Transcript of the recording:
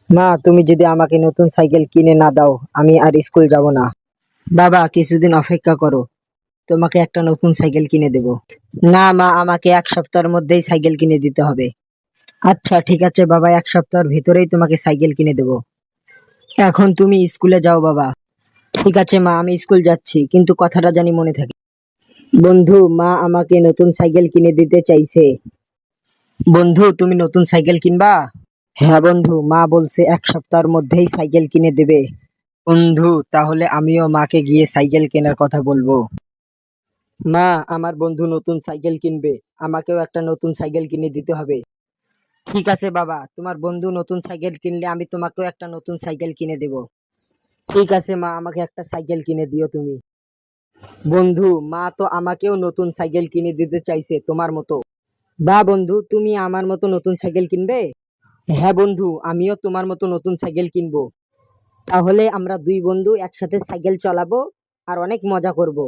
মা, তুমি যদি আমাকে নতুন সাইকেল কিনে না দাও আমি আর স্কুল যাব না। বাবা, কিছুদিন অপেক্ষা করো, তোমাকে একটা নতুন সাইকেল কিনে দেব। না মা, আমাকে 1 সপ্তাহের মধ্যেই সাইকেল কিনে দিতে হবে। আচ্ছা ঠিক আছে বাবা, 1 সপ্তাহের ভিতরেই তোমাকে সাইকেল কিনে দেব। এখন তুমি স্কুলে যাও বাবা। ঠিক আছে মা, আমি স্কুল যাচ্ছি, কিন্তু কথাটা জানি মনে থাকে। বন্ধু, মা আমাকে নতুন সাইকেল কিনে দিতে চাইছে। বন্ধু, তুমি নতুন সাইকেল কিনবা? হ্যাঁ বন্ধু, মা বলছে 1 সপ্তাহের মধ্যেই সাইকেল কিনে দেবে। বন্ধু, তাহলে আমিও মাকে গিয়ে সাইকেল কেনার কথা বলবো। মা, আমার বন্ধু নতুন সাইকেল কিনবে, আমাকেও একটা নতুন সাইকেল কিনে দিতে হবে। ঠিক আছে বাবা, তোমার বন্ধু নতুন সাইকেল কিনলে আমি তোমাকেও একটা নতুন সাইকেল কিনে দেব। ঠিক আছে মা, আমাকে একটা সাইকেল কিনে দিও তুমি। বন্ধু, মা তো আমাকেও নতুন সাইকেল কিনে দিতে চাইছে তোমার মতো। বা বন্ধু, তুমি আমার মতো নতুন সাইকেল কিনবে? হ্যাঁ বন্ধু, আমিও তোমার মতো নতুন সাইকেল কিনবো। তাহলে আমরা দুই বন্ধু একসাথে সাইকেল চালাবো আর অনেক মজা করব।